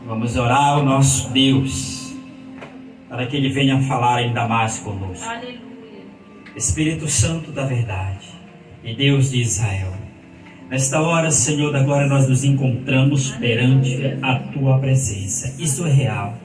Vamos orar ao nosso Deus, para que Ele venha falar ainda mais conosco. Aleluia. Espírito Santo da verdade e Deus de Israel, nesta hora, Senhor da glória, nós nos encontramos perante a Tua presença. Isso é real.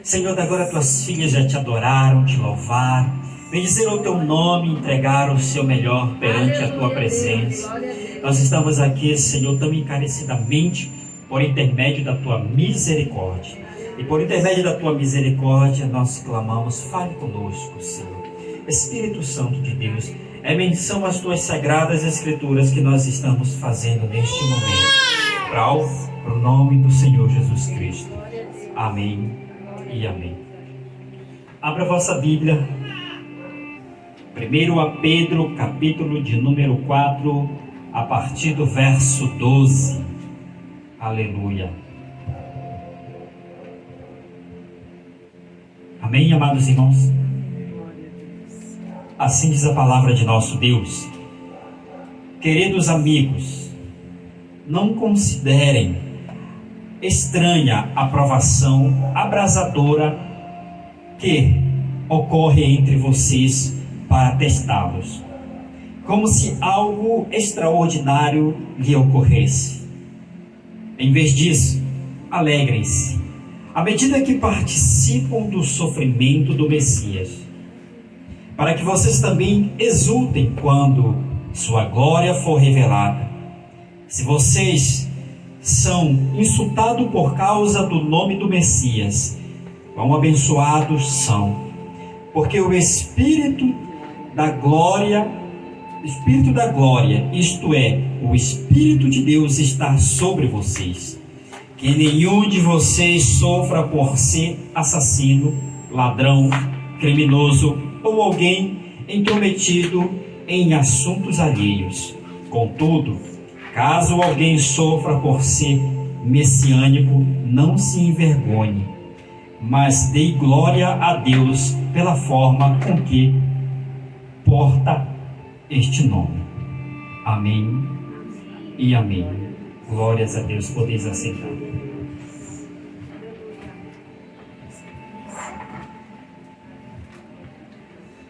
Senhor da glória, Tuas filhas já Te adoraram, Te louvaram, bendizer o Teu nome, entregar o seu melhor perante a Tua presença. Nós estamos aqui, Senhor, tão encarecidamente por intermédio da Tua misericórdia. E por intermédio da Tua misericórdia, nós clamamos, fale conosco, Senhor. Espírito Santo de Deus, é menção às Tuas sagradas Escrituras que nós estamos fazendo neste momento, para o nome do Senhor Jesus Cristo. Amém e amém. Abra a vossa Bíblia, 1 a Pedro, capítulo de número 4, a partir do verso 12. Aleluia. Amém, amados irmãos? Assim diz a palavra de nosso Deus. Queridos amigos, não considerem estranha a provação abrasadora que ocorre entre vocês para testá-los, como se algo extraordinário lhe ocorresse. Em vez disso, alegrem-se, à medida que participam do sofrimento do Messias, para que vocês também exultem quando sua glória for revelada. Se vocês são insultados por causa do nome do Messias, quão abençoados são, porque o Espírito da glória, isto é, o Espírito de Deus está sobre vocês. Que nenhum de vocês sofra por ser assassino, ladrão, criminoso ou alguém intrometido em assuntos alheios. Contudo, caso alguém sofra por ser messiânico, não se envergonhe, mas dê glória a Deus pela forma com que porta este nome. Amém e amém. Glórias a Deus. Podeis aceitar.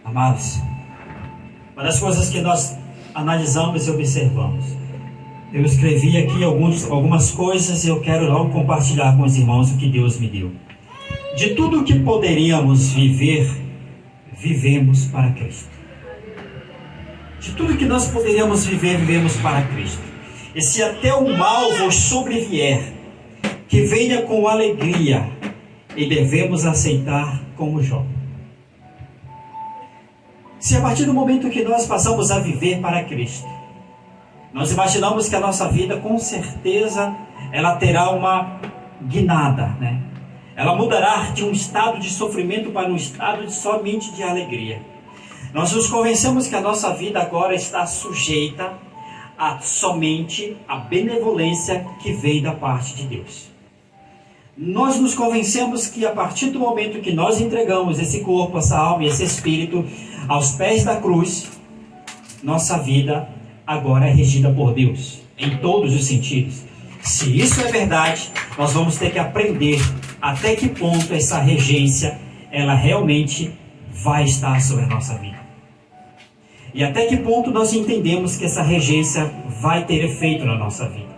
Amados, uma das coisas que nós analisamos e observamos, eu escrevi aqui algumas coisas e eu quero logo compartilhar com os irmãos o que Deus me deu. De tudo o que poderíamos viver, vivemos para Cristo. De tudo que nós poderíamos viver, vivemos para Cristo. E se até o mal vos sobrevier, que venha com alegria, e devemos aceitar como Jó. Se a partir do momento que nós passamos a viver para Cristo, nós imaginamos que a nossa vida, com certeza, ela terá uma guinada, né? Ela mudará de um estado de sofrimento para um estado somente de alegria. Nós nos convencemos que a nossa vida agora está sujeita somente à benevolência que vem da parte de Deus. Nós nos convencemos que a partir do momento que nós entregamos esse corpo, essa alma e esse espírito aos pés da cruz, nossa vida agora é regida por Deus, em todos os sentidos. Se isso é verdade, nós vamos ter que aprender até que ponto essa regência, ela realmente vai estar sobre a nossa vida. E até que ponto nós entendemos que essa regência vai ter efeito na nossa vida.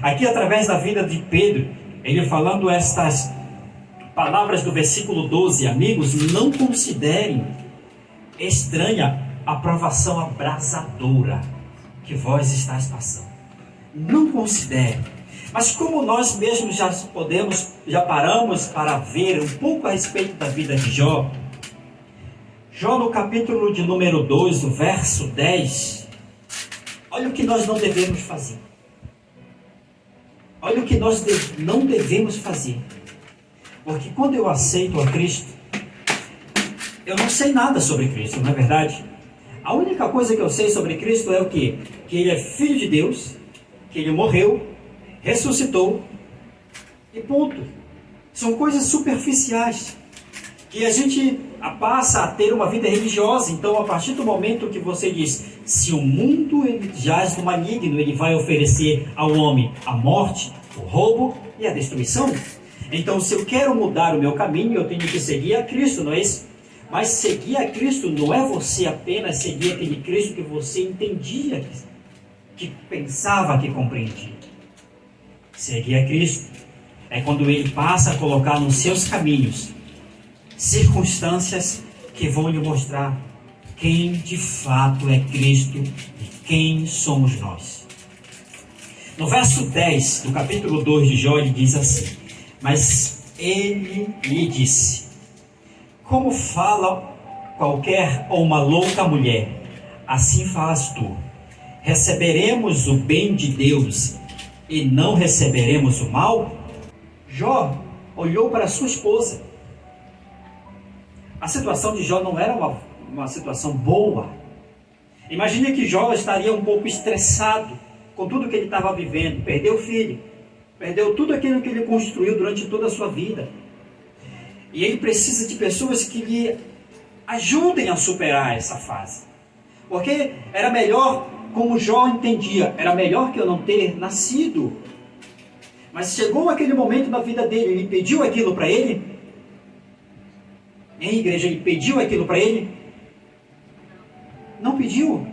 Aqui, através da vida de Pedro, ele falando estas palavras do versículo 12, amigos, não considerem estranha a provação abrasadora que vós estáis passando. Não considerem. Mas como nós mesmos já paramos para ver um pouco a respeito da vida de Jó, Jó no capítulo de número 2, o verso 10, olha o que nós não devemos fazer. Olha o que nós não devemos fazer. Porque quando eu aceito a Cristo, eu não sei nada sobre Cristo, não é verdade? A única coisa que eu sei sobre Cristo é o quê? Que Ele é Filho de Deus, que Ele morreu, ressuscitou e ponto. São coisas superficiais que a gente passa a ter uma vida religiosa. Então, a partir do momento que você diz, se o mundo jaz no maligno, ele vai oferecer ao homem a morte, o roubo e a destruição. Então, se eu quero mudar o meu caminho, eu tenho que seguir a Cristo, não é isso? Mas seguir a Cristo não é você apenas seguir aquele Cristo que você entendia, que pensava que compreendia. Seguir a Cristo é quando Ele passa a colocar nos seus caminhos circunstâncias que vão lhe mostrar quem de fato é Cristo e quem somos nós. No verso 10 do capítulo 2 de Jó, ele diz assim: mas ele lhe disse: como fala qualquer ou uma louca mulher, assim falas tu. Receberemos o bem de Deus e não receberemos o mal? Jó olhou para sua esposa. A situação de Jó não era uma situação boa. Imagine que Jó estaria um pouco estressado com tudo que ele estava vivendo. Perdeu o filho, perdeu tudo aquilo que ele construiu durante toda a sua vida. E ele precisa de pessoas que lhe ajudem a superar essa fase. Porque era melhor, como Jó entendia, era melhor que eu não ter nascido. Mas chegou aquele momento na vida dele, ele pediu aquilo para ele. Em igreja, ele pediu aquilo para ele? Não pediu.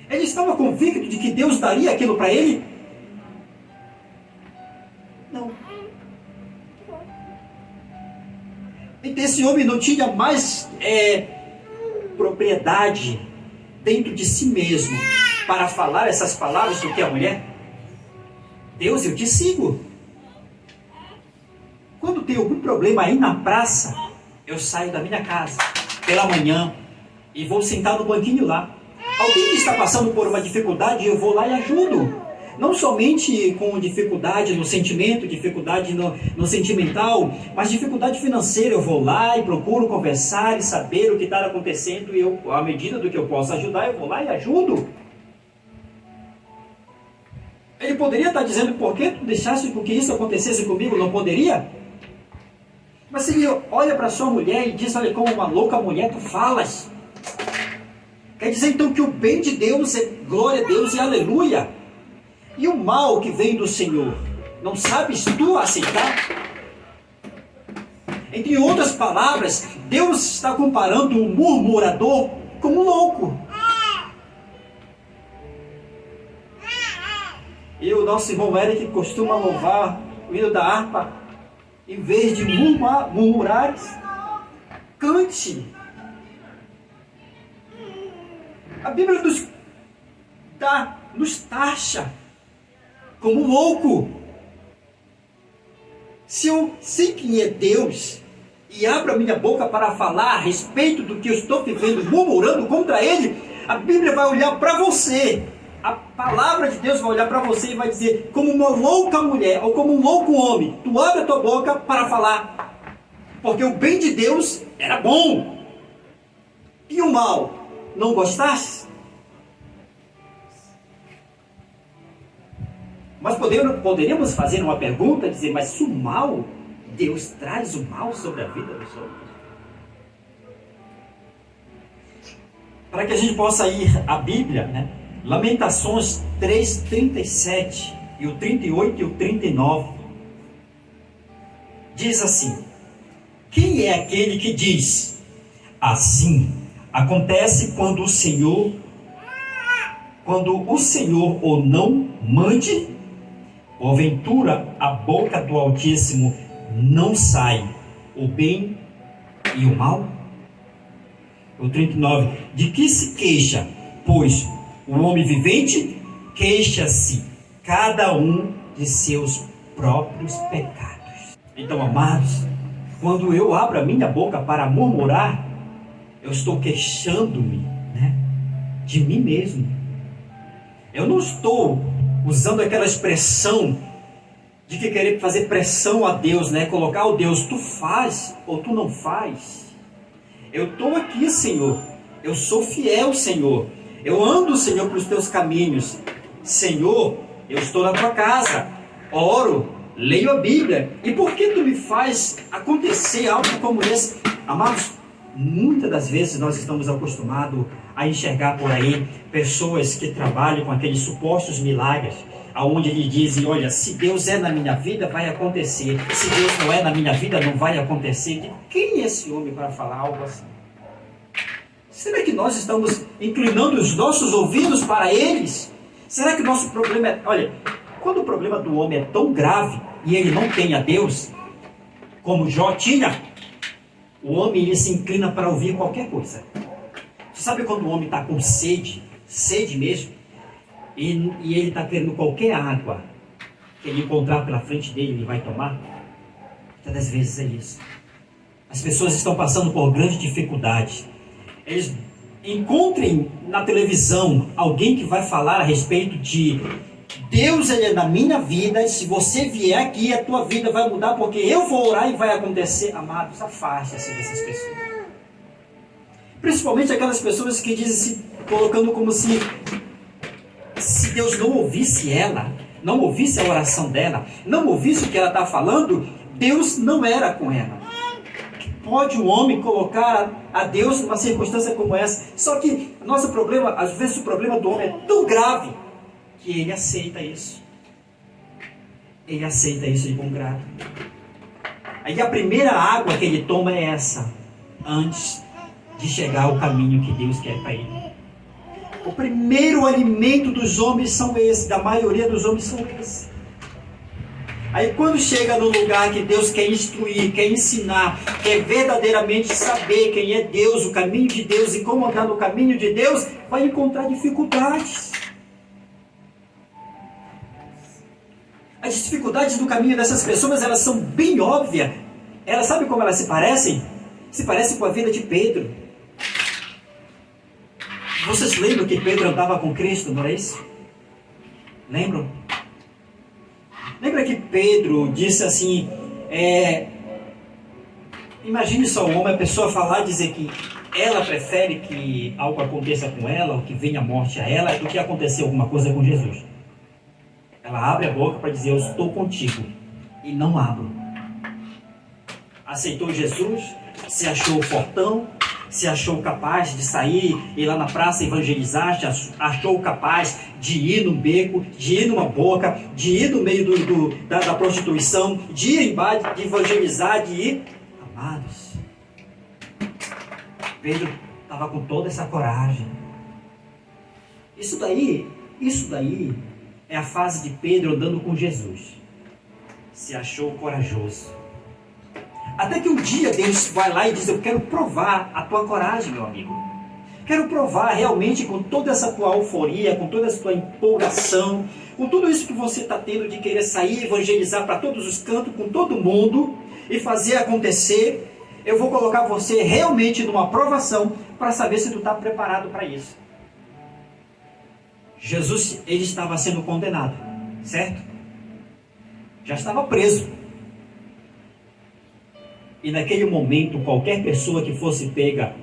Ele estava convicto de que Deus daria aquilo para ele? Não. Então esse homem não tinha mais propriedade dentro de si mesmo para falar essas palavras do que a mulher. Deus, eu te sigo. Quando tem algum problema aí na praça, eu saio da minha casa pela manhã e vou sentar no banquinho lá. Alguém que está passando por uma dificuldade, eu vou lá e ajudo. Não somente com dificuldade no sentimento, dificuldade no sentimental, mas dificuldade financeira. Eu vou lá e procuro conversar e saber o que está acontecendo, e eu, à medida do que eu posso ajudar, eu vou lá e ajudo. Ele poderia estar dizendo: por que tu deixaste com que isso acontecesse comigo? Não poderia? Mas se ele olha para sua mulher e diz: olha, como uma louca mulher tu falas. Quer dizer então que o bem de Deus é glória a Deus e aleluia. E o mal que vem do Senhor, não sabes tu aceitar? Entre outras palavras, Deus está comparando um murmurador com um louco. E o nosso irmão Eric costuma louvar o hino da harpa. Em vez de murmurar, cante. A Bíblia nos taxa como louco. Se eu sei quem é Deus e abro a minha boca para falar a respeito do que eu estou vivendo, murmurando contra Ele, a Bíblia vai olhar para você. A palavra de Deus vai olhar para você e vai dizer: como uma louca mulher ou como um louco homem, tu abre a tua boca para falar. Porque o bem de Deus era bom. E o mal, não gostaste? Mas poderíamos fazer uma pergunta, dizer: mas se o mal, Deus traz o mal sobre a vida dos outros? Para que a gente possa ir à Bíblia, né? Lamentações 3:37 e o 38 e o 39 diz assim: quem é aquele que diz assim acontece quando o Senhor ou não mande? Porventura a boca do Altíssimo não sai o bem e o mal? O 39: de que se queixa, pois o homem vivente? Queixa-se cada um de seus próprios pecados. Então, amados, quando eu abro a minha boca para murmurar, eu estou queixando-me, né, de mim mesmo. Eu não estou usando aquela expressão de que querer fazer pressão a Deus, né, colocar o Deus: tu faz ou tu não faz. Eu estou aqui, Senhor. Eu sou fiel, Senhor. Eu ando, Senhor, pelos teus caminhos. Senhor, eu estou na tua casa, oro, leio a Bíblia. E por que tu me faz acontecer algo como esse? Amados, muitas das vezes nós estamos acostumados a enxergar por aí pessoas que trabalham com aqueles supostos milagres. aonde eles dizem, olha, se Deus é na minha vida, vai acontecer. Se Deus não é na minha vida, não vai acontecer. Quem é esse homem para falar algo assim? Será que nós estamos inclinando os nossos ouvidos para eles? Será que o nosso problema é... Olha, quando o problema do homem é tão grave e ele não tem a Deus, como Jó tinha, o homem ele se inclina para ouvir qualquer coisa. Você sabe quando o homem está com sede, sede mesmo, e ele está querendo qualquer água que ele encontrar pela frente dele, ele vai tomar? Muitas das vezes é isso. As pessoas estão passando por grandes dificuldades. Eles encontrem na televisão alguém que vai falar a respeito de Deus, ele é na minha vida, e se você vier aqui, a tua vida vai mudar, porque eu vou orar e vai acontecer. Amados, afaste-se dessas pessoas. Principalmente aquelas pessoas que dizem, se colocando como se Deus não ouvisse ela, não ouvisse a oração dela, não ouvisse o que ela está falando, Deus não era com ela. Pode um homem colocar a Deus numa circunstância como essa? Só que nosso problema, às vezes o problema do homem é tão grave que ele aceita isso. Ele aceita isso de bom grado. Aí a primeira água que ele toma é essa, antes de chegar ao caminho que Deus quer para ele. O primeiro alimento dos homens são esses, da maioria dos homens são esses. Aí quando chega no lugar que Deus quer instruir, quer ensinar, quer verdadeiramente saber quem é Deus, o caminho de Deus e como andar no caminho de Deus, vai encontrar dificuldades. As dificuldades do caminho dessas pessoas, elas são bem óbvias. Elas, sabe como elas se parecem? Se parecem com a vida de Pedro. Vocês lembram que Pedro andava com Cristo, não é isso? Lembram? Lembra que Pedro disse assim, imagine só uma pessoa falar e dizer que ela prefere que algo aconteça com ela, ou que venha a morte a ela, do que acontecer alguma coisa com Jesus. Ela abre a boca para dizer, eu estou contigo, e não abro. Aceitou Jesus, se achou fortão, se achou capaz de sair, ir lá na praça evangelizar, se achou capaz de ir no beco, de ir numa boca, de ir no meio da prostituição, de ir embaixo, de evangelizar, de ir... Amados, Pedro estava com toda essa coragem. Isso daí é a fase de Pedro andando com Jesus. Se achou corajoso. Até que um dia Deus vai lá e diz, eu quero provar a tua coragem, meu amigo. Quero provar realmente com toda essa tua euforia, com toda essa tua empolgação, com tudo isso que você está tendo de querer sair, evangelizar para todos os cantos, com todo mundo, e fazer acontecer. Eu vou colocar você realmente numa provação para saber se tu está preparado para isso. Jesus, ele estava sendo condenado, certo? Já estava preso. E naquele momento, qualquer pessoa que fosse pega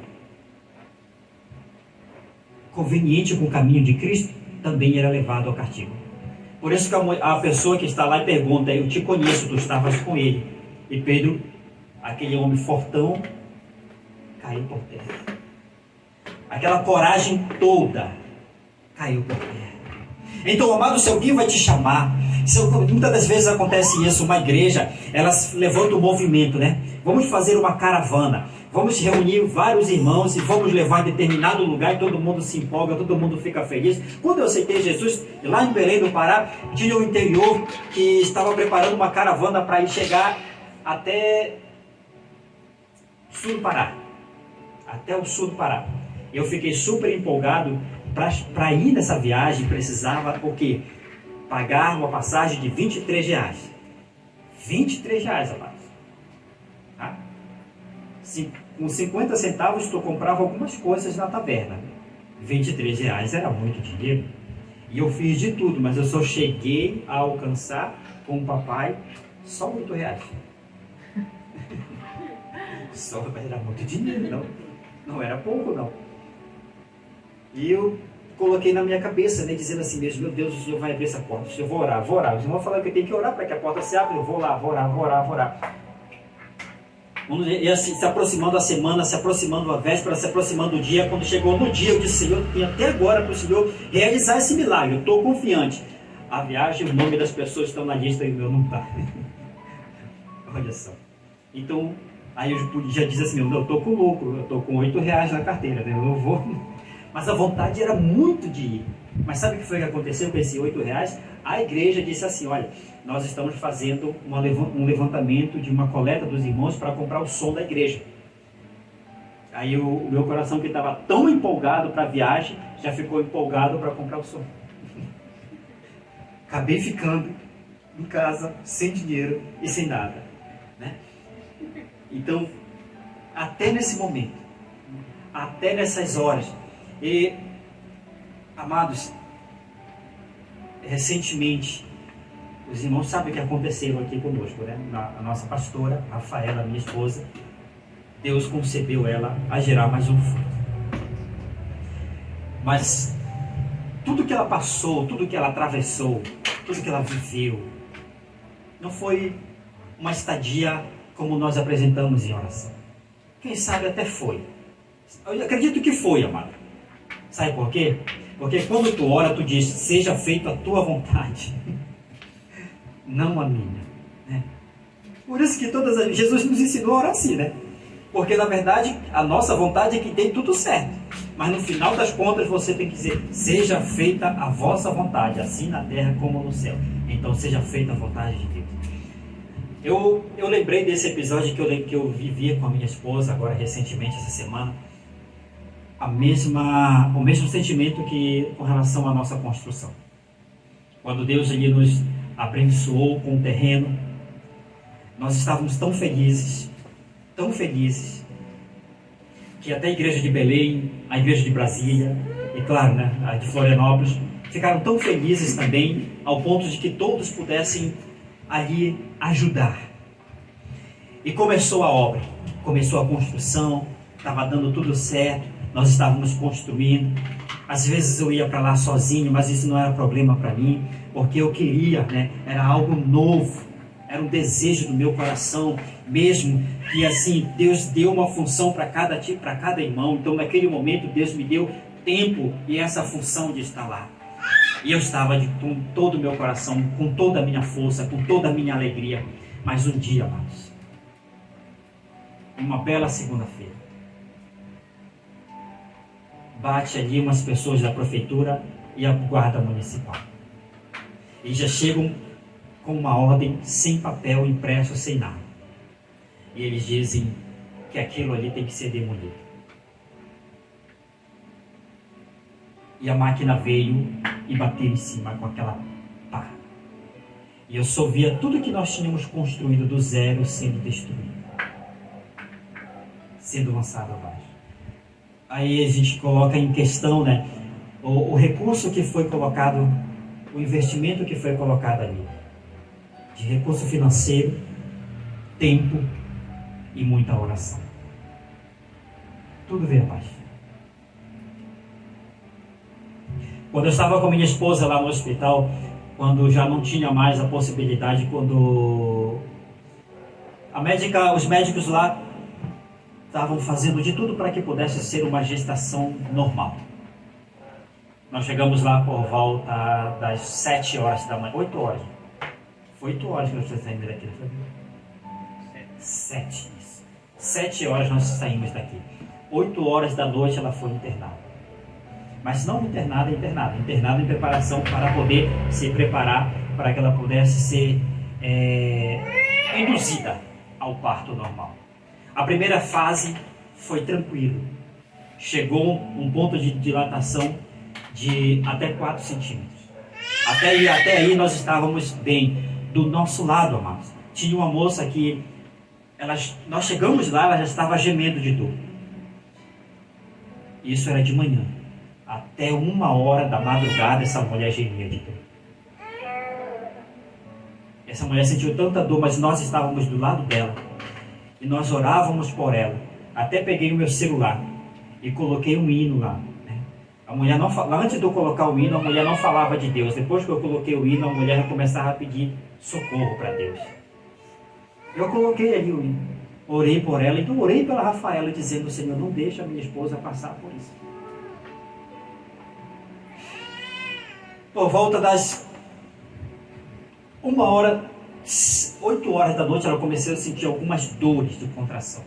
conveniente com o caminho de Cristo, também era levado ao castigo. Por isso que a pessoa que está lá e pergunta, eu te conheço, tu estavas com ele. E Pedro, aquele homem fortão, caiu por terra. Aquela coragem toda caiu por terra. Então, amado, se alguém vai te chamar, muitas das vezes acontece isso, uma igreja, elas levantam um movimento, né? Vamos fazer uma caravana, vamos reunir vários irmãos e vamos levar em determinado lugar e todo mundo se empolga, todo mundo fica feliz. Quando eu aceitei Jesus, lá em Belém do Pará, tinha um interior que estava preparando uma caravana para ir chegar até o sul do Pará. Até o sul do Pará. Eu fiquei super empolgado. Para ir nessa viagem precisava o quê? Pagar uma passagem de R$23. R$23, rapaz. Tá? Com 50 centavos tu comprava algumas coisas na taverna. R$23 era muito dinheiro. E eu fiz de tudo, mas eu só cheguei a alcançar com o papai só R$8. Só era muito dinheiro, não era pouco, não. E eu coloquei na minha cabeça, né, dizendo assim mesmo, meu Deus, o Senhor vai abrir essa porta, eu vou orar. O Senhor vai falar que eu tenho que orar para que a porta se abra, eu vou orar. E assim, se aproximando a semana, se aproximando a véspera, se aproximando o dia, quando chegou no dia, eu disse, Senhor, eu tenho até agora para o Senhor realizar esse milagre, eu estou confiante. a viagem, o nome das pessoas estão na lista e o meu não está. Olha só. Então, aí eu já disse assim, eu estou com lucro, eu estou com R$8 na carteira, né? Eu não vou. Mas a vontade era muito de ir. Mas sabe o que foi que aconteceu com esses R$8? A igreja disse assim, olha, nós estamos fazendo um levantamento de uma coleta dos irmãos para comprar o som da igreja. Aí o meu coração, que estava tão empolgado para a viagem, já ficou empolgado para comprar o som. Acabei ficando em casa, sem dinheiro e sem nada, né? Então, até nesse momento, até nessas horas, e, amados, recentemente, os irmãos sabem o que aconteceu aqui conosco, né? A nossa pastora, Rafaela, minha esposa, Deus concebeu ela a gerar mais um filho. Mas tudo que ela passou, tudo que ela atravessou, tudo que ela viveu, não foi uma estadia como nós apresentamos em oração. Quem sabe até foi. Eu acredito que foi, amado. Sabe por quê? Porque quando tu ora, tu diz, seja feita a tua vontade, não a minha, né? Por isso que Jesus nos ensinou a orar assim, né? Porque na verdade a nossa vontade é que dê tudo certo, mas no final das contas você tem que dizer, seja feita a vossa vontade, assim na terra como no céu. Então seja feita a vontade de Deus. Eu lembrei desse episódio que eu vivia com a minha esposa agora recentemente, essa semana, o mesmo sentimento que com relação à nossa construção. Quando Deus ali nos abençoou com o terreno, nós estávamos tão felizes, que até a igreja de Belém, a igreja de Brasília e claro, né, a de Florianópolis, ficaram tão felizes também, ao ponto de que todos pudessem ali ajudar. E começou a obra, começou a construção, estava dando tudo certo, nós estávamos construindo. Às vezes eu ia para lá sozinho, mas isso não era problema para mim, porque eu queria, né, era algo novo, era um desejo do meu coração, mesmo que assim, Deus deu uma função para cada irmão. Então naquele momento Deus me deu tempo e essa função de estar lá. E eu estava com todo o meu coração, com toda a minha força, com toda a minha alegria. Mas um dia, amados, uma bela segunda-feira, bate ali umas pessoas da prefeitura e a guarda municipal. E já chegam com uma ordem sem papel impresso, sem nada. E eles dizem que aquilo ali tem que ser demolido. E a máquina veio e bateu em cima com aquela pá. E eu só via tudo que nós tínhamos construído do zero sendo destruído, sendo lançado abaixo. Aí a gente coloca em questão, né, o recurso que foi colocado, o investimento que foi colocado ali, de recurso financeiro, tempo e muita oração. Tudo veio abaixo. Quando eu estava com a minha esposa lá no hospital, quando já não tinha mais a possibilidade, quando os médicos lá estavam fazendo de tudo para que pudesse ser uma gestação normal. Nós chegamos lá por volta das 7 horas da manhã, 8 horas. Foi 8 horas que nós saímos daqui, não foi? 7 horas nós saímos daqui. 8 horas da noite ela foi internada. Mas não internada em preparação para poder se preparar para que ela pudesse ser induzida ao parto normal. A primeira fase foi tranquilo. Chegou um ponto de dilatação de até 4 centímetros. Até aí nós estávamos bem. Do nosso lado, amados, tinha uma moça que nós chegamos lá, ela já estava gemendo de dor. Isso era de manhã. Até 1 hora da madrugada essa mulher gemia de dor. Essa mulher sentiu tanta dor, mas nós estávamos do lado dela e nós orávamos por ela. Até peguei o meu celular e coloquei um hino lá, né? A mulher não falava, antes de eu colocar o hino, a mulher não falava de Deus. Depois que eu coloquei o hino, a mulher já começava a pedir socorro para Deus. Eu coloquei ali o hino, orei por ela, então orei pela Rafaela, dizendo: Senhor, não deixa a minha esposa passar por isso. Por volta das 8 horas da noite, ela começou a sentir algumas dores de contração.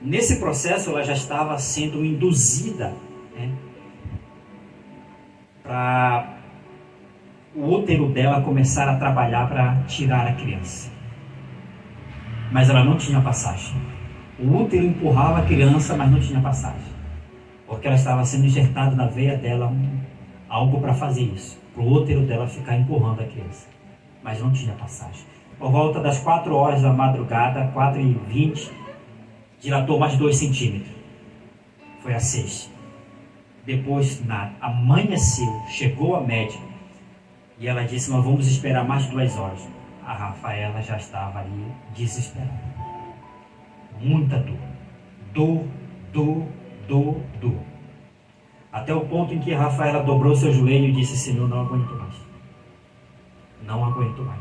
Nesse processo, ela já estava sendo induzida, né, para o útero dela começar a trabalhar para tirar a criança. Mas ela não tinha passagem. O útero empurrava a criança, mas não tinha passagem. Porque ela estava sendo injetada na veia dela algo para fazer isso. Para o útero dela ficar empurrando a criança. Mas não tinha passagem. Por volta das 4 horas da madrugada, 4h20, dilatou mais 2 centímetros. Foi a 6. Depois, nada. Amanheceu, chegou a médica. E ela disse, nós vamos esperar mais 2 horas. A Rafaela já estava ali desesperada. Muita dor. Dor. Até o ponto em que a Rafaela dobrou seu joelho e disse, Senhor, não aguento mais. Não aguento mais.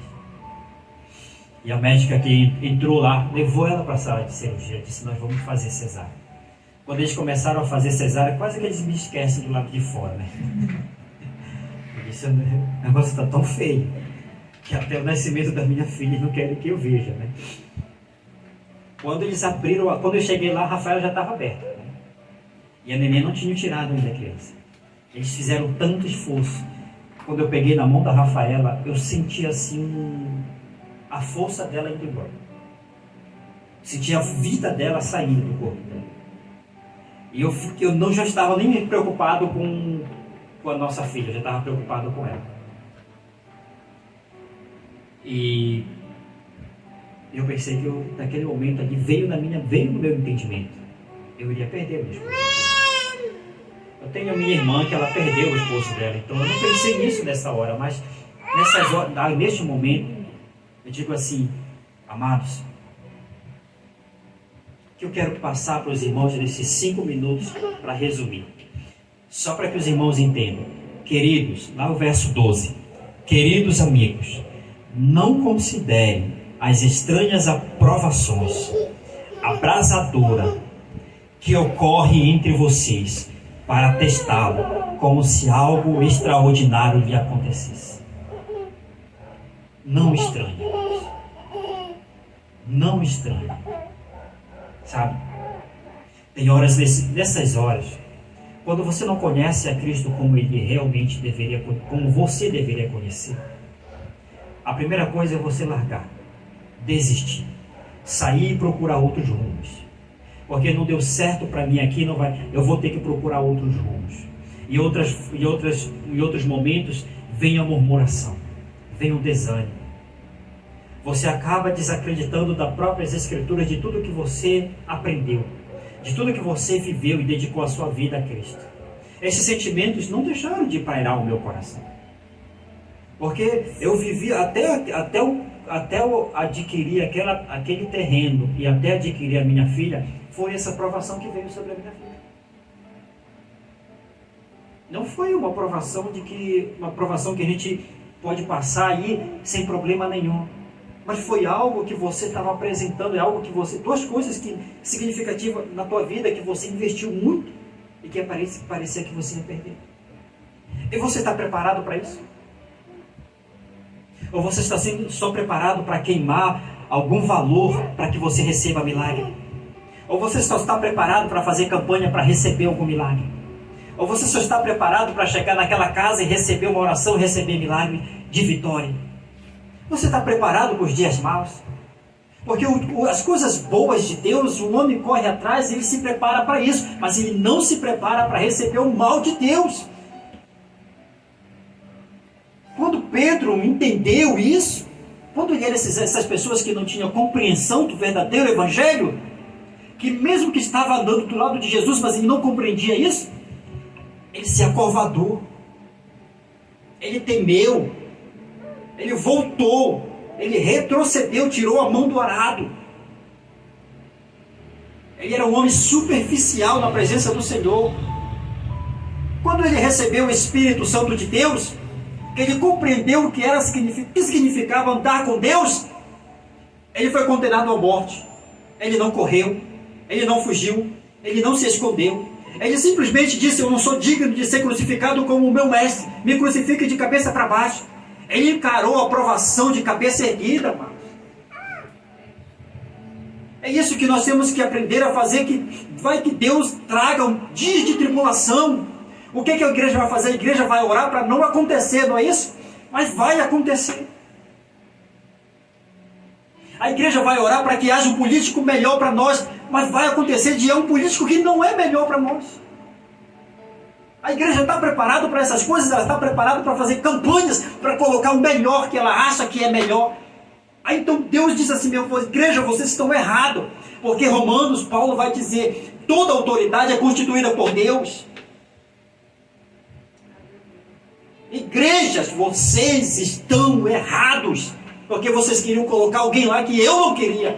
E a médica que entrou lá, levou ela para a sala de cirurgia, disse, nós vamos fazer cesárea. Quando eles começaram a fazer cesárea, quase que eles me esquecem do lado de fora, né? Eu disse, o negócio está tão feio, que até o nascimento das minhas filhas não querem que eu veja, né? Quando eles abriram, quando eu cheguei lá, a Rafaela já estava aberta, né? E a neném não tinha tirado ainda a criança. Eles fizeram tanto esforço. Quando eu peguei na mão da Rafaela, eu senti assim a força dela indo embora. Senti a vida dela saindo do corpo dela. E eu não já estava nem preocupado com a nossa filha, eu já estava preocupado com ela. E eu pensei que naquele momento ali veio no meu entendimento. Eu iria perder a minha esposa. Eu tenho a minha irmã que ela perdeu o esposo dela, então eu não pensei nisso nessa hora, mas neste momento, eu digo assim, amados, que eu quero passar para os irmãos nesses 5 minutos para resumir. Só para que os irmãos entendam. Queridos, lá o verso 12. Queridos amigos, não considerem as estranhas aprovações, abrasadora, que ocorre entre vocês, para testá-lo, como se algo extraordinário lhe acontecesse. Não estranhe. Não estranhe. Sabe? Tem horas, nessas horas, quando você não conhece a Cristo como Ele realmente deveria, como você deveria conhecer, a primeira coisa é você largar, desistir, sair e procurar outros rumos. Porque não deu certo para mim aqui, eu vou ter que procurar outros rumos. Em outros momentos, vem a murmuração, vem o desânimo. Você acaba desacreditando das próprias Escrituras, de tudo que você aprendeu, de tudo que você viveu e dedicou a sua vida a Cristo. Esses sentimentos não deixaram de pairar o meu coração. Porque eu vivi até eu adquirir aquele terreno e até adquirir a minha filha, foi essa provação que veio sobre a minha filha. Não foi uma provação que a gente pode passar aí sem problema nenhum. Mas foi algo que você estava apresentando, é algo que você, 2 coisas significativas na tua vida que você investiu muito e que parecia que você ia perder. E você está preparado para isso? Ou você está só preparado para queimar algum valor para que você receba milagre? Ou você só está preparado para fazer campanha para receber algum milagre? Ou você só está preparado para chegar naquela casa e receber uma oração, receber milagre de vitória? Você está preparado para os dias maus? Porque as coisas boas de Deus, o homem corre atrás e ele se prepara para isso, mas ele não se prepara para receber o mal de Deus. Quando Pedro entendeu isso, quando ele era essas pessoas que não tinham compreensão do verdadeiro Evangelho, que mesmo que estava andando do lado de Jesus, mas ele não compreendia isso, ele se acovardou, ele temeu, ele voltou, ele retrocedeu, tirou a mão do arado. Ele era um homem superficial na presença do Senhor. Quando ele recebeu o Espírito Santo de Deus, ele compreendeu o que significava andar com Deus, ele foi condenado à morte. Ele não correu, ele não fugiu, ele não se escondeu. Ele simplesmente disse: eu não sou digno de ser crucificado como o meu mestre, me crucifique de cabeça para baixo. Ele encarou a provação de cabeça erguida, amados. É isso que nós temos que aprender a fazer, que vai que Deus traga um dia de tribulação. O que a igreja vai fazer? A igreja vai orar para não acontecer, não é isso? Mas vai acontecer. A igreja vai orar para que haja um político melhor para nós, mas vai acontecer de um político que não é melhor para nós. A igreja está preparada para essas coisas, ela está preparada para fazer campanhas, para colocar o melhor que ela acha que é melhor. Aí então Deus diz assim, igreja, vocês estão errados, porque Romanos, Paulo vai dizer, toda autoridade é constituída por Deus. Igrejas, vocês estão errados, porque vocês queriam colocar alguém lá que eu não queria.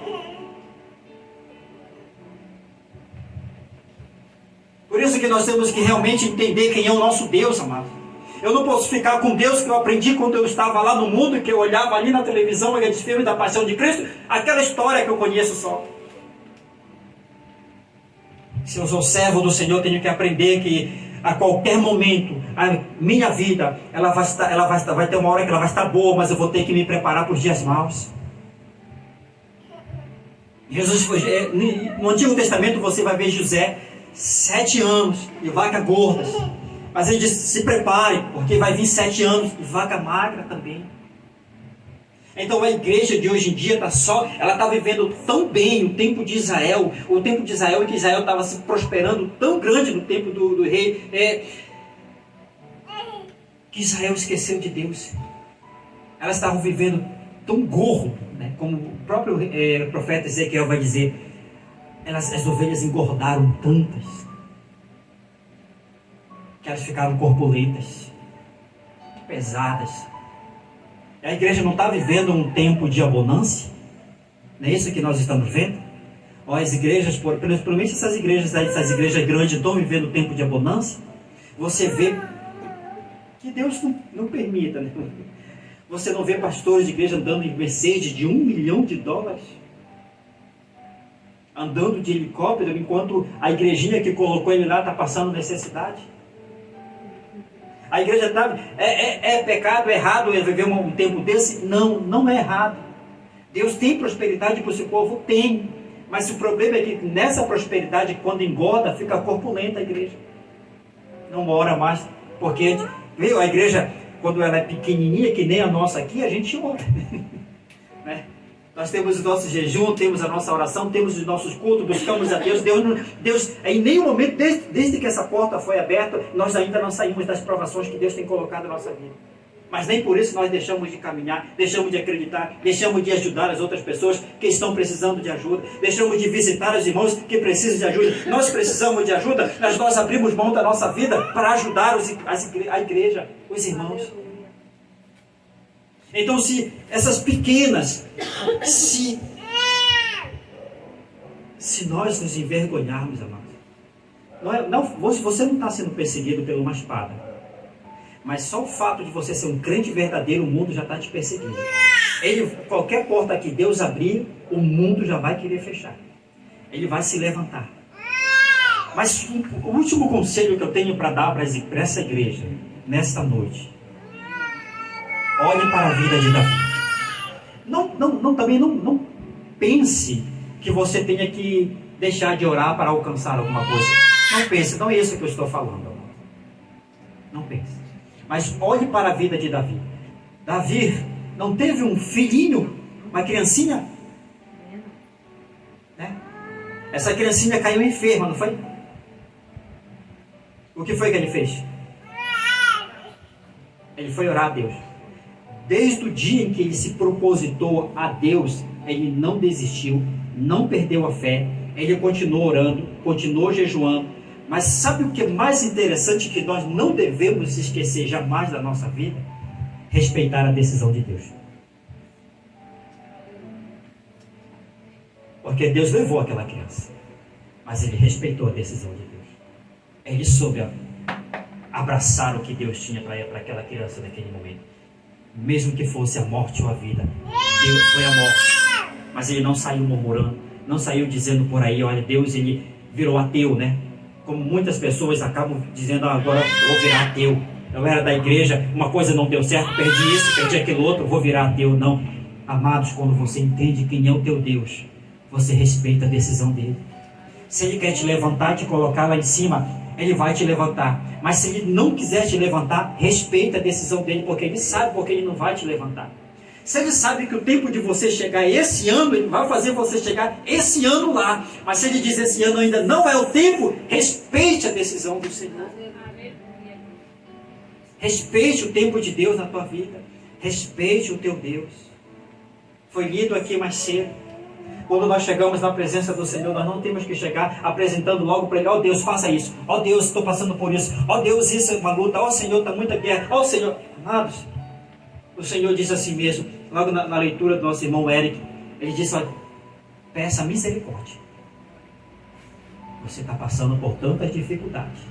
Por isso que nós temos que realmente entender quem é o nosso Deus, amado. Eu não posso ficar com Deus que eu aprendi quando eu estava lá no mundo, que eu olhava ali na televisão, aqueles filmes da Paixão de Cristo, aquela história que eu conheço só. Se eu sou servo do Senhor, eu tenho que aprender que a qualquer momento, a minha vida, vai ter uma hora que ela vai estar boa, mas eu vou ter que me preparar para os dias maus. Jesus foi, no Antigo Testamento você vai ver José, 7 anos, e vaca gordas. Mas ele disse, se prepare, porque vai vir 7 anos, e vaca magra também. Então a igreja de hoje em dia ela está vivendo tão bem o tempo de Israel, em que Israel estava se prosperando tão grande no tempo do rei, que Israel esqueceu de Deus. Elas estavam vivendo tão gordo, né, como o próprio profeta Ezequiel vai dizer, as ovelhas engordaram tantas, que elas ficaram corpulentas, pesadas. A igreja não está vivendo um tempo de abundância? Não é isso que nós estamos vendo? As igrejas, principalmente essas igrejas grandes, estão vivendo um tempo de abundância. Você vê que Deus não permita, né? Você não vê pastores de igreja andando em Mercedes de $1 milhão, andando de helicóptero, enquanto a igrejinha que colocou ele lá está passando necessidade. A igreja está... É pecado, é errado viver um tempo desse? Não, não é errado. Deus tem prosperidade para o seu povo? Tem. Mas o problema é que nessa prosperidade, quando engorda, fica corpulenta a igreja. Não ora mais. Porque, viu, a igreja, quando ela é pequenininha, que nem a nossa aqui, a gente ora. Né? Nós temos o nosso jejum, temos a nossa oração, temos os nossos cultos, buscamos a Deus. Deus em nenhum momento, desde que essa porta foi aberta, nós ainda não saímos das provações que Deus tem colocado na nossa vida. Mas nem por isso nós deixamos de caminhar, deixamos de acreditar, deixamos de ajudar as outras pessoas que estão precisando de ajuda, deixamos de visitar os irmãos que precisam de ajuda. Nós precisamos de ajuda, mas nós abrimos mão da nossa vida para ajudar a igreja, os irmãos. Então, se essas pequenas, se nós nos envergonharmos, amados, você não está sendo perseguido por uma espada, mas só o fato de você ser um crente verdadeiro, o mundo já está te perseguindo. Qualquer porta que Deus abrir, o mundo já vai querer fechar. Ele vai se levantar. Mas o último conselho que eu tenho para dar para essa igreja, nesta noite, olhe para a vida de Davi. Também não pense que você tenha que deixar de orar para alcançar alguma coisa. Não pense, não é isso que eu estou falando. Não pense. Mas olhe para a vida de Davi. Davi não teve um filhinho, uma criancinha? Né? Essa criancinha caiu enferma, não foi? O que foi que ele fez? Ele foi orar a Deus. Desde o dia em que ele se propositou a Deus, ele não desistiu, não perdeu a fé, ele continuou orando, continuou jejuando. Mas sabe o que é mais interessante que nós não devemos esquecer jamais da nossa vida? Respeitar a decisão de Deus. Porque Deus levou aquela criança, mas ele respeitou a decisão de Deus. Ele soube abraçar o que Deus tinha para aquela criança naquele momento. Mesmo que fosse a morte ou a vida, Deus foi a morte, mas ele não saiu murmurando, não saiu dizendo por aí, olha, Deus, ele virou ateu, né? Como muitas pessoas acabam dizendo, agora eu vou virar ateu. eu era da igreja, uma coisa não deu certo, perdi isso, perdi aquilo outro, vou virar ateu. Não. Amados, quando você entende quem é o teu Deus, você respeita a decisão dele. Se ele quer te levantar e te colocar lá em cima, ele vai te levantar. Mas se ele não quiser te levantar, respeita a decisão dele, porque ele sabe porque ele não vai te levantar. Se ele sabe que o tempo de você chegar esse ano, ele vai fazer você chegar esse ano lá. Mas se ele diz esse ano ainda não é o tempo, respeite a decisão do Senhor. Respeite o tempo de Deus na tua vida. Respeite o teu Deus. Foi lido aqui mais cedo. Quando nós chegamos na presença do Senhor, nós não temos que chegar apresentando logo para Ele: ó Deus, faça isso. Ó Deus, estou passando por isso. Ó Deus, isso é uma luta. Ó Senhor, está muita guerra. Ó Senhor. Amados, o Senhor diz assim mesmo, logo na leitura do nosso irmão Eric, ele disse: olha, peça misericórdia. Você está passando por tantas dificuldades,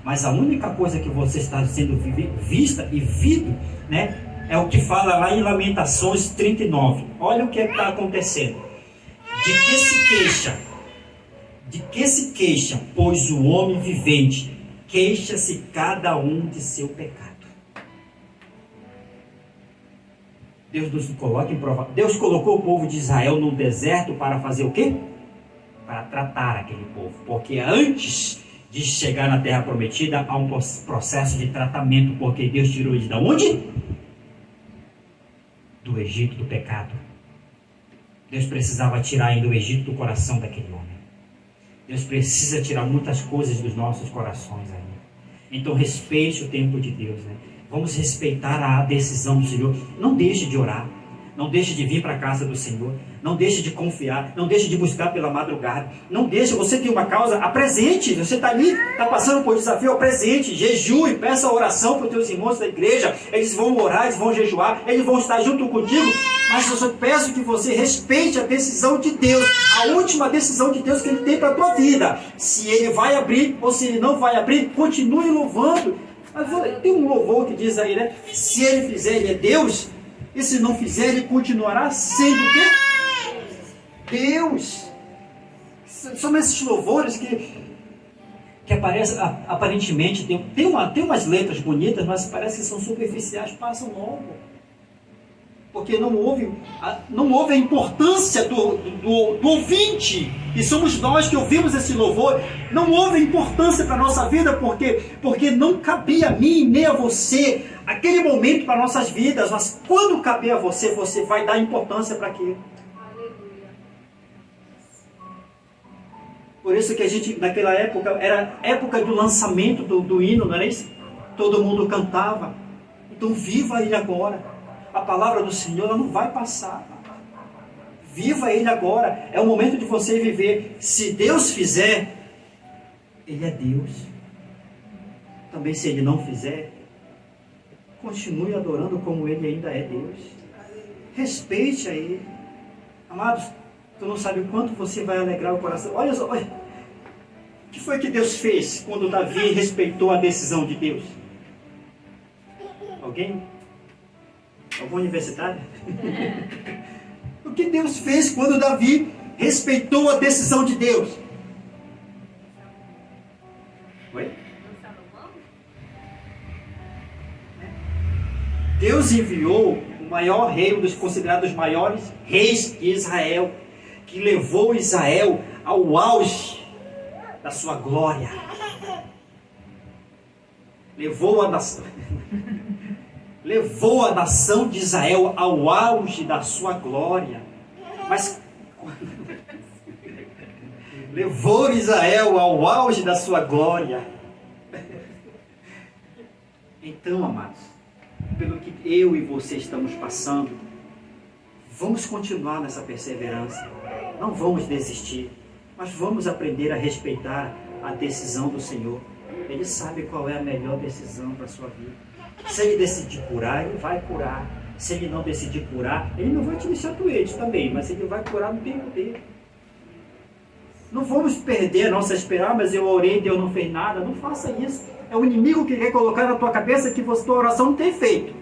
mas a única coisa que você está sendo vista e visto, né, é o que fala lá em Lamentações 39. Olha o que está acontecendo. De que se queixa, pois o homem vivente, queixa-se cada um de seu pecado. Deus nos coloca em prova. Deus colocou o povo de Israel no deserto para fazer o quê? Para tratar aquele povo. Porque antes de chegar na terra prometida, há um processo de tratamento. Porque Deus tirou eles de onde? Do Egito, do pecado. Deus precisava tirar ainda o Egito do coração daquele homem. Deus precisa tirar muitas coisas dos nossos corações ainda. Então respeite o tempo de Deus, né? Vamos respeitar a decisão do Senhor. Não deixe de orar. Não deixe de vir para a casa do Senhor. Não deixe de confiar. Não deixe de buscar pela madrugada. Não deixe, você tem uma causa, apresente. Você está ali, está passando por desafio, apresente. Jejue, peça oração para os teus irmãos da igreja. Eles vão orar, eles vão jejuar, eles vão estar junto contigo. Mas eu só peço que você respeite a decisão de Deus. A última decisão de Deus que Ele tem para a tua vida. Se Ele vai abrir ou se Ele não vai abrir, continue louvando. Mas tem um louvor que diz aí, né? Se Ele fizer, Ele é Deus. E se não fizer, Ele continuará sendo o quê? Deus. São esses louvores que aparecem, aparentemente, tem umas letras bonitas, mas parece que são superficiais, passam logo. Porque não houve a importância do ouvinte. E somos nós que ouvimos esse louvor. Não houve importância para a nossa vida, porque não cabia a mim nem a você aquele momento para nossas vidas. Mas quando caber a você, você vai dar importância para aquilo. Por isso que a gente, naquela época, era época do lançamento do hino, não era isso? Todo mundo cantava. Então viva ele agora. A palavra do Senhor, ela não vai passar. Viva Ele agora. É o momento de você viver. Se Deus fizer, Ele é Deus. Também se Ele não fizer, continue adorando como Ele ainda é Deus. Respeite a Ele. Amados, tu não sabe o quanto você vai alegrar o coração. Olha só, olha. O que foi que Deus fez quando Davi respeitou a decisão de Deus? Alguém? Algum universitário? O que Deus fez quando Davi respeitou a decisão de Deus? Oi? Deus enviou o maior rei, um dos considerados maiores reis de Israel, que levou Israel ao auge da sua glória. Levou a nação de Israel ao auge da sua glória. Mas levou Israel ao auge da sua glória. Então, amados, pelo que eu e você estamos passando, vamos continuar nessa perseverança. Não vamos desistir, mas vamos aprender a respeitar a decisão do Senhor. Ele sabe qual é a melhor decisão para a sua vida. Se Ele decidir curar, Ele vai curar. Se Ele não decidir curar, Ele não vai te deixar doente também, mas Ele vai curar no tempo dele. Não vamos perder a nossa esperança, mas eu orei e Deus não fez nada. Não faça isso. É o inimigo que quer colocar na tua cabeça que tua oração não tem efeito.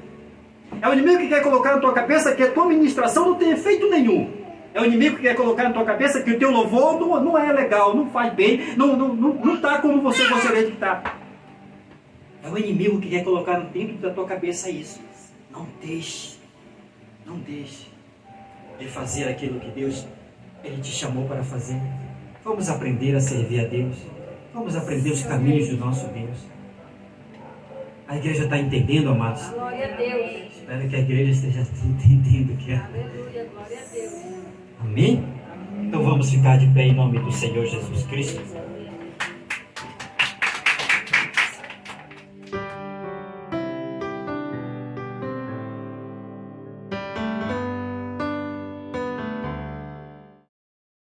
É o inimigo que quer colocar na tua cabeça que a tua ministração não tem efeito nenhum. É o inimigo que quer colocar na tua cabeça que o teu louvor não é legal, não faz bem, não está como você gostaria de estar. É É o inimigo que quer colocar dentro da tua cabeça isso. Não deixe de fazer aquilo que Deus Ele te chamou para fazer. Vamos aprender a servir a Deus. Vamos aprender os caminhos do nosso Deus. A igreja está entendendo, amados? Glória a Deus. Espero que a igreja esteja entendendo que é. Aleluia, glória a Deus. Amém? Então vamos ficar de pé em nome do Senhor Jesus Cristo.